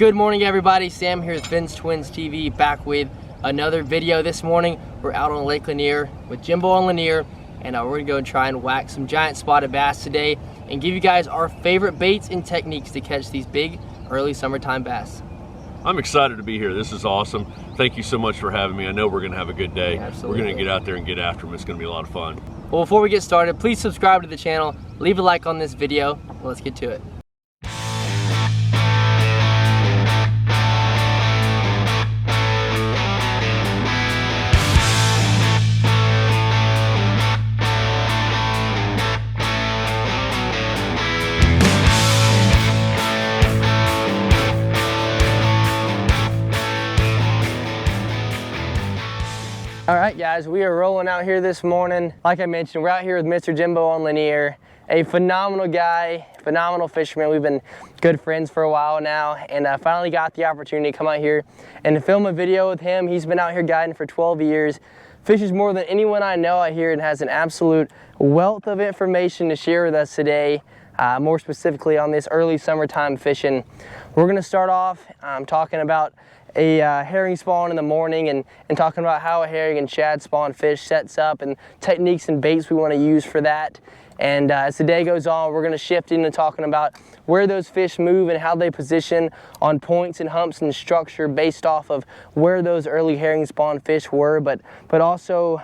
Good morning, everybody. Sam here with Finn's Twins TV, back with another video this morning. We're out on Lake Lanier with Jimbo on Lanier, and we're gonna go and try and whack some giant spotted bass today and give you guys our favorite baits and techniques to catch these big early summertime bass. I'm excited to be here. This is awesome. Thank you so much for having me. I know we're gonna have a good day. Absolutely. We're gonna get out there and get after them. It's gonna be a lot of fun. Well, before we get started, please subscribe to the channel, leave a like on this video. Let's get to it. All right, guys, we are rolling out here this morning. Like I mentioned, we're out here with Mr. Jimbo on Lanier, a phenomenal guy, phenomenal fisherman. We've been good friends for a while now, and I finally got the opportunity to come out here and to film a video with him. He's been out here guiding for 12 years, fishes more than anyone I know out here, and has an absolute wealth of information to share with us today, more specifically on this early summertime fishing. We're gonna start off talking about a herring spawn in the morning and talking about how a herring and shad spawn fish sets up and techniques and baits we want to use for that. And as the day goes on, we're going to shift into talking about where those fish move and how they position on points and humps and structure based off of where those early herring spawn fish were, but also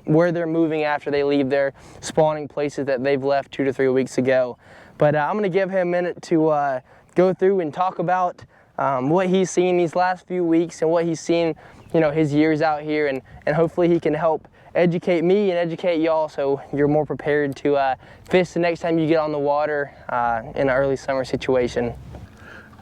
where they're moving after they leave their spawning places that they've left 2 to 3 weeks ago. But I'm going to give him a minute to go through and talk about what he's seen these last few weeks and what he's seen, you know, his years out here, and hopefully he can help educate me and educate y'all so you're more prepared to fish the next time you get on the water in an early summer situation.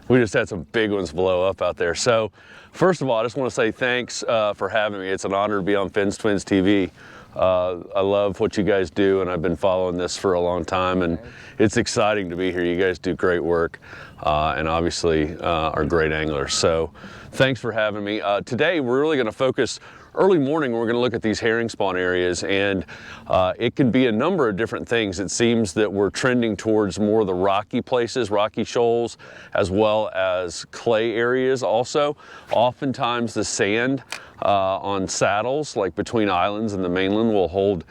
We just had some big ones blow up out there. So first of all, I just want to say thanks for having me. It's an honor to be on Finn's Twins TV. I love what you guys do, and I've been following this for a long time, and it's exciting to be here. You guys do great work, and obviously are great anglers. So thanks for having me. Today we're really going to focus early morning. We're going to look at these herring spawn areas, and it can be a number of different things. It seems that we're trending towards more of the rocky places, rocky shoals, as well as clay areas also. Oftentimes the sand on saddles, like between islands and the mainland, will hold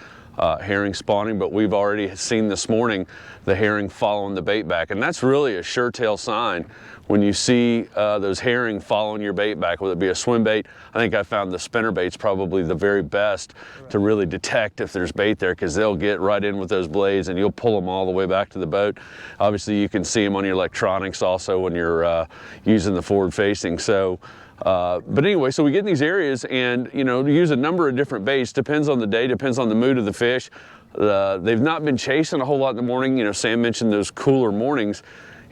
herring spawning, but we've already seen this morning the herring following the bait back, and that's really a sure tail sign when you see those herring following your bait back, whether it be a swim bait. I think I found the spinner bait's probably the very best to really detect if there's bait there, because they'll get right in with those blades and you'll pull them all the way back to the boat. Obviously you can see them on your electronics also when you're using the forward facing. So but anyway, so we get in these areas and, you know, use a number of different baits. Depends on the day, depends on the mood of the fish. They've not been chasing a whole lot in the morning. You know, Sam mentioned those cooler mornings,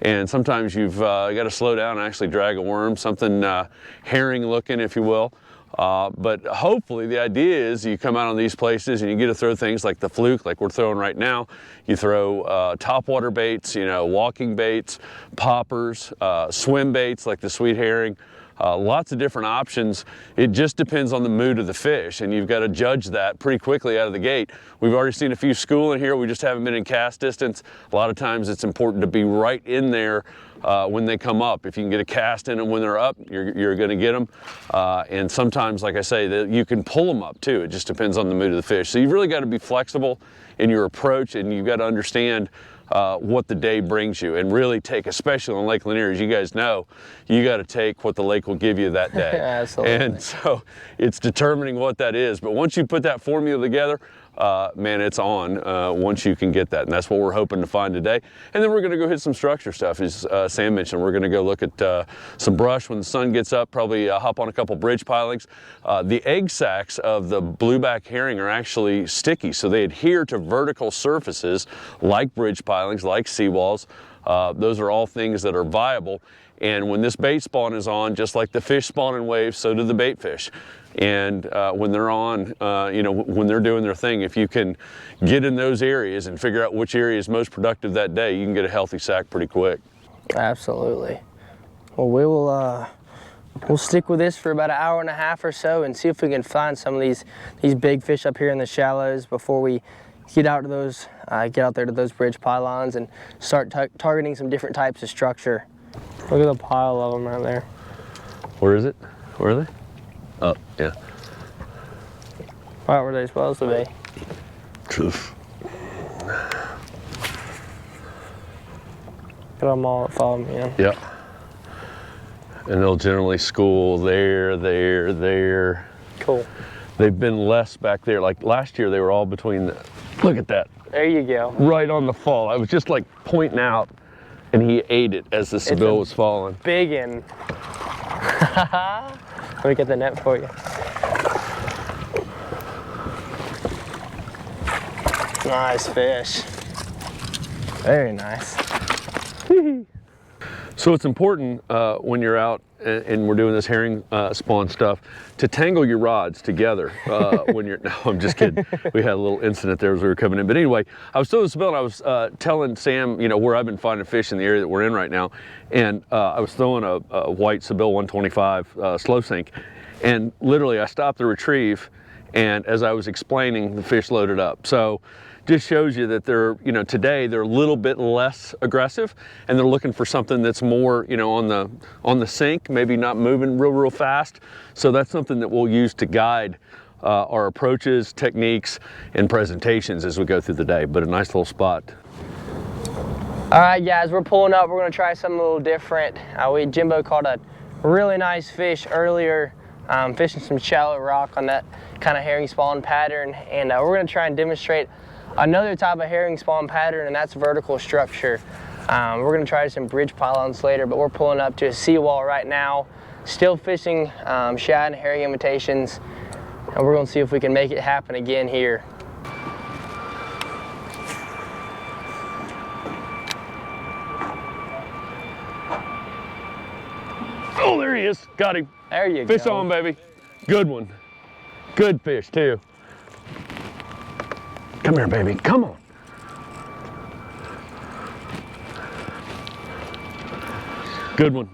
and sometimes you've got to slow down and actually drag a worm, something herring looking, if you will. But hopefully the idea is you come out on these places and you get to throw things like the fluke, like we're throwing right now. You throw topwater baits, you know, walking baits, poppers, swim baits like the sweet herring. Lots of different options. It just depends on the mood of the fish, and you've got to judge that pretty quickly out of the gate. We've already seen a few schooling here. We just haven't been in cast distance. A lot of times it's important to be right in there when they come up. If you can get a cast in them when they're up, you're going to get them. And sometimes, like I say, you can pull them up too. It just depends on the mood of the fish. So you've really got to be flexible in your approach, and you've got to understand what the day brings you, and really take, especially on Lake Lanier, as you guys know, you got to take what the lake will give you that day. Absolutely. And so it's determining what that is. But once you put that formula together, man, it's on once you can get that. And that's what we're hoping to find today. And then we're going to go hit some structure stuff. As Sam mentioned, we're going to go look at some brush when the sun gets up, probably hop on a couple bridge pilings. The egg sacs of the blueback herring are actually sticky, so they adhere to vertical surfaces like bridge pilings, like seawalls. Those are all things that are viable. And when this bait spawn is on, just like the fish spawn in waves, so do the bait fish. And when they're on, you know, when they're doing their thing, if you can get in those areas and figure out which area is most productive that day, you can get a healthy sack pretty quick. Absolutely. Well, we'll stick with this for about an hour and a half or so and see if we can find some of these big fish up here in the shallows before we get out there to those bridge pylons and start targeting some different types of structure. Look at the pile of them right there. Where is it? Where are they? Oh, yeah. Right where they're supposed to be. Truth. Got them all that follow me in. Yep. And they'll generally school there. Cool. They've been less back there. Like last year, they were all between the, look at that. There you go. Right on the fall. I was just like pointing out, and he ate it as the Seville was falling. Big one. Let me get the net for you. Nice fish. Very nice. So it's important when you're out and we're doing this herring spawn stuff to tangle your rods together when you're, no, I'm just kidding. We had a little incident there as we were coming in. But anyway, I was throwing this bill and I was telling Sam, you know, where I've been finding fish in the area that we're in right now. And I was throwing a white Seville 125 slow sink. And literally I stopped the retrieve, and as I was explaining, the fish loaded up. So just shows you that they're, you know, today they're a little bit less aggressive, and they're looking for something that's more, you know, on the sink, maybe not moving real fast. So that's something that we'll use to guide our approaches, techniques, and presentations as we go through the day. But a nice little spot. All right, guys, we're pulling up. We're gonna try something a little different. Jimbo caught a really nice fish earlier, fishing some shallow rock on that kind of herring spawn pattern, and we're gonna try and demonstrate another type of herring spawn pattern, and that's vertical structure. We're gonna try some bridge pylons later, but we're pulling up to a seawall right now, still fishing shad and herring imitations, and we're gonna see if we can make it happen again here. Oh, there he is. Got him. There you go. Fish on, baby. Good one. Good fish, too. Come here, baby. Come on. Good one.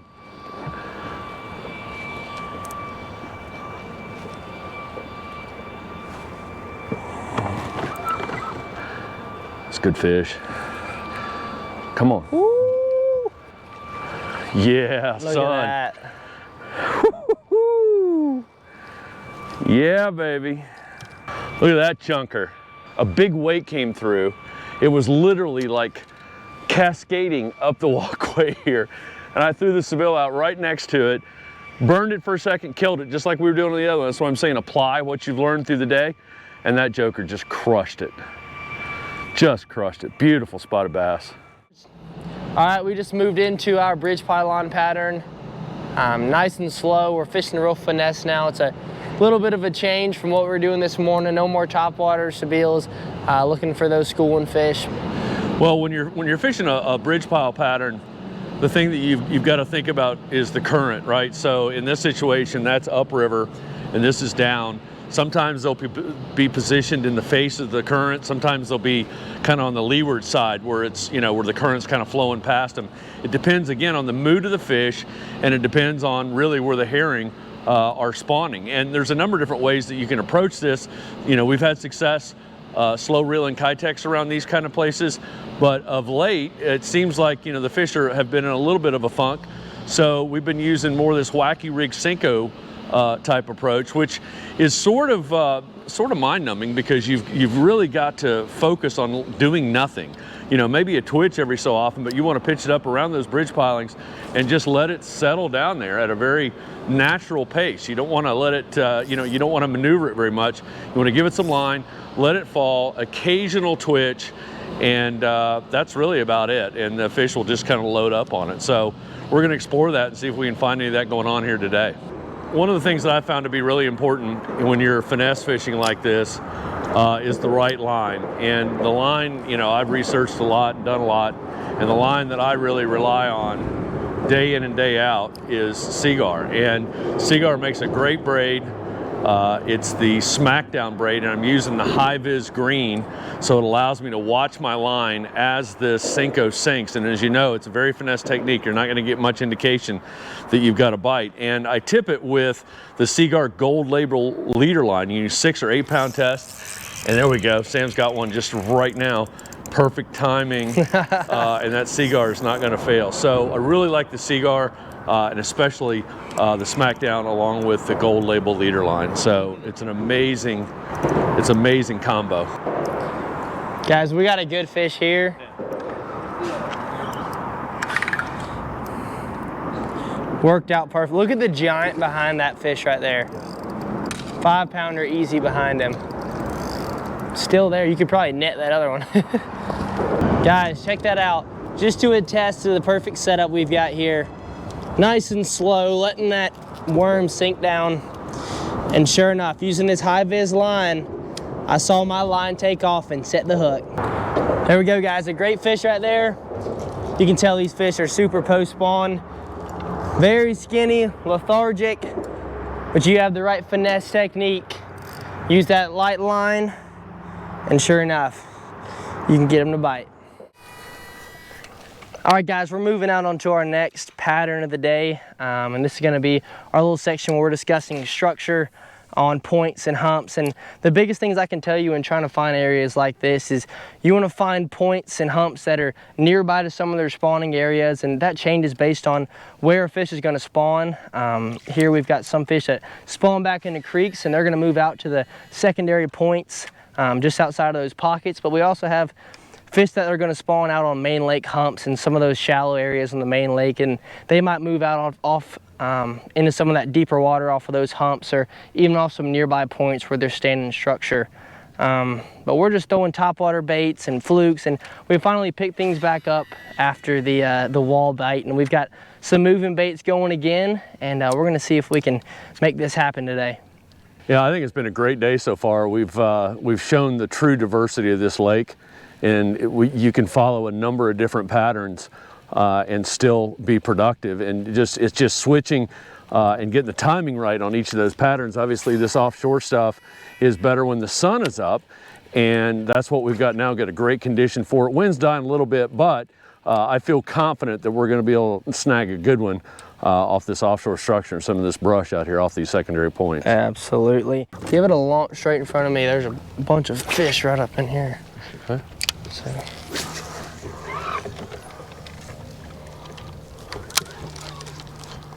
It's good fish. Come on. Woo! Yeah, Look son. at that. Yeah, baby. Look at that chunker. A big wake came through. It was literally like cascading up the walkway here. And I threw the Seville out right next to it, burned it for a second, killed it, just like we were doing on the other one. That's why I'm saying apply what you've learned through the day. And that joker just crushed it. Just crushed it. Beautiful spotted bass. All right, we just moved into our bridge pylon pattern. Nice and slow. We're fishing real finesse now. It's a little bit of a change from what we were doing this morning. No more topwater, Sevilles, looking for those schooling fish. Well, when you're fishing a bridge pile pattern, the thing that you've got to think about is the current, right? So in this situation, that's upriver, and this is down. Sometimes they'll be positioned in the face of the current. Sometimes they'll be kind of on the leeward side where it's, you know, where the current's kind of flowing past them. It depends, again, on the mood of the fish, and it depends on really where the herring are spawning. And there's a number of different ways that you can approach this. You know, we've had success slow reeling Kitex around these kind of places, but of late, it seems like, you know, the fish have been in a little bit of a funk. So we've been using more of this wacky rig Senko type approach, which is sort of mind-numbing, because you've really got to focus on doing nothing. You know, maybe a twitch every so often, but you want to pitch it up around those bridge pilings and just let it settle down there at a very natural pace. You don't want to let it, you know, you don't want to maneuver it very much. You want to give it some line, let it fall, occasional twitch, and that's really about it. And the fish will just kind of load up on it. So we're going to explore that and see if we can find any of that going on here today. One of the things that I found to be really important when you're finesse fishing like this is the right line. And the line, you know, I've researched a lot and done a lot, and the line that I really rely on day in and day out is Seagar. And Seagar makes a great braid. It's the smackdown braid, and I'm using the high vis green, so it allows me to watch my line as the Senko sinks. And as you know, it's a very finesse technique. You're not going to get much indication that you've got a bite. And I tip it with the Seagar Gold Label leader line. You use 6 or 8 pound test, and there we go. Sam's got one just right now perfect timing, and that Seaguar is not going to fail. So I really like the Seaguar, and especially the Smackdown along with the gold label leader line. So it's an amazing combo. Guys, we got a good fish here. Worked out perfect. Look at the giant behind that fish right there. 5-pounder easy behind him. Still there. You could probably net that other one. Guys, check that out. Just to attest to the perfect setup we've got here. Nice and slow, letting that worm sink down. And sure enough, using this high vis line, I saw my line take off and set the hook. There we go, guys. A great fish right there. You can tell these fish are super post-spawn. Very skinny, lethargic, but you have the right finesse technique. Use that light line, and sure enough, you can get them to bite. All right, guys, we're moving out onto our next pattern of the day, and this is gonna be our little section where we're discussing structure on points and humps. And the biggest things I can tell you in trying to find areas like this is you want to find points and humps that are nearby to some of their spawning areas, and that changes based on where a fish is going to spawn. Here we've got some fish that spawn back into creeks, and they're going to move out to the secondary points just outside of those pockets. But we also have fish that are going to spawn out on main lake humps and some of those shallow areas in the main lake, and they might move out off into some of that deeper water off of those humps, or even off some nearby points where they're standing in structure. But we're just throwing topwater baits and flukes, and we finally picked things back up after the wall bite, and we've got some moving baits going again, and we're going to see if we can make this happen today. Yeah, I think it's been a great day so far. We've shown the true diversity of this lake, and you can follow a number of different patterns and still be productive. And it's just switching and getting the timing right on each of those patterns. Obviously, this offshore stuff is better when the sun is up, and that's what we've got now. Got a great condition for it. Wind's dying a little bit, but I feel confident that we're going to be able to snag a good one off this offshore structure and some of this brush out here off these secondary points. Absolutely. Give it a launch straight in front of me. There's a bunch of fish right up in here. Okay. So.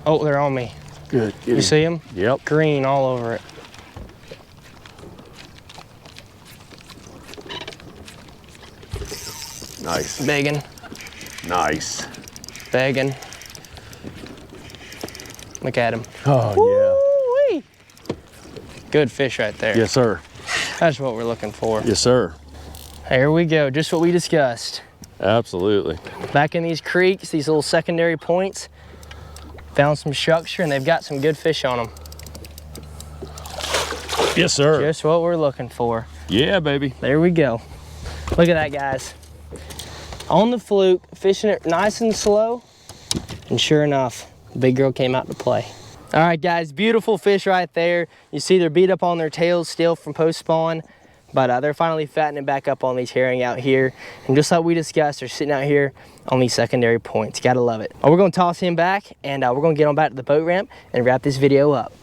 Oh, they're on me. Good. You see them? Yep. Green all over it. Nice. Begging. Nice. Begging. Look at him. Oh, woo-wee. Good fish right there. yeah. Yes, sir. That's what we're looking for. Yes, sir. There we go. Just what we discussed. Absolutely. Back in these creeks, these little secondary points, found some structure, and they've got some good fish on them. Yes, sir. Just what we're looking for. Yeah, baby. There we go. Look at that, guys. On the fluke, fishing it nice and slow, and sure enough, the big girl came out to play. All right, guys, beautiful fish right there. You see they're beat up on their tails still from post-spawn, but they're finally fattening back up on these herring out here. And just like we discussed, they're sitting out here on these secondary points. You gotta love it. We're gonna toss him back, and we're gonna get on back to the boat ramp and wrap this video up.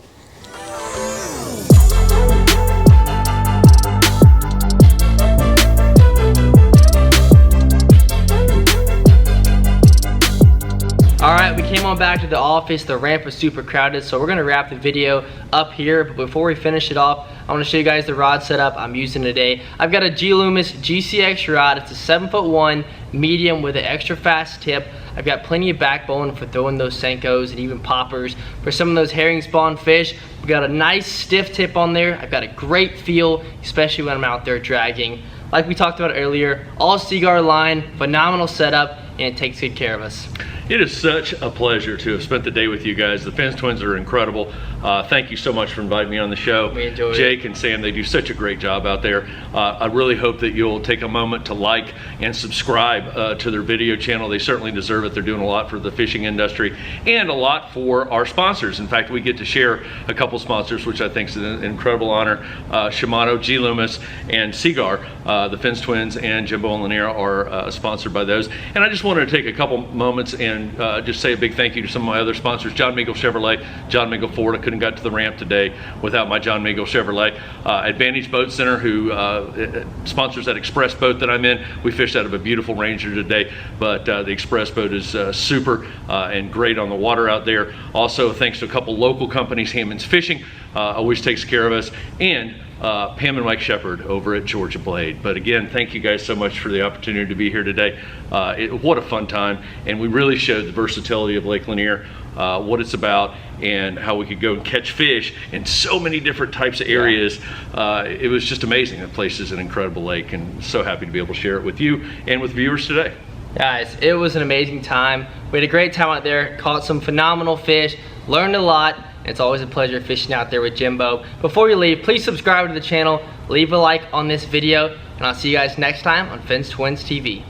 All right, we came on back to the office. The ramp was super crowded, so we're gonna wrap the video up here. But before we finish it off, I wanna show you guys the rod setup I'm using today. I've got a G Loomis GCX rod. It's a 7'1" medium with an extra fast tip. I've got plenty of backbone for throwing those Senkos and even poppers. For some of those herring spawn fish, we've got a nice stiff tip on there. I've got a great feel, especially when I'm out there dragging. Like we talked about earlier, all Seaguar line, phenomenal setup, and it takes good care of us. It is such a pleasure to have spent the day with you guys. The Finns twins are incredible. Thank you so much for inviting me on the show. We enjoyed it. Jake and Sam, they do such a great job out there. I really hope that you'll take a moment to like and subscribe to their video channel. They certainly deserve it. They're doing a lot for the fishing industry and a lot for our sponsors. In fact, we get to share a couple sponsors, which I think is an incredible honor. Shimano, G Loomis, and Seaguar. The Finns twins and Jimbo and Lanier are sponsored by those. And I just wanted to take a couple moments and and just say a big thank you to some of my other sponsors, John Mingle Chevrolet, John Mingle Ford. I couldn't got to the ramp today without my John Mingle Chevrolet. Advantage Boat Center, who sponsors that express boat that I'm in. We fished out of a beautiful Ranger today, but the express boat is super and great on the water out there. Also, thanks to a couple local companies, Hammond's Fishing always takes care of us, and Pam and Mike Shepard over at Georgia Blade. But again, thank you guys so much for the opportunity to be here today. What a fun time, and we really showed the versatility of Lake Lanier, what it's about, and how we could go and catch fish in so many different types of areas. It was just amazing. The place is an incredible lake, and so happy to be able to share it with you and with viewers today. Guys, it was an amazing time. We had a great time out there, caught some phenomenal fish, learned a lot. It's always a pleasure fishing out there with Jimbo. Before you leave, please subscribe to the channel, leave a like on this video, and I'll see you guys next time on Fins Twins TV.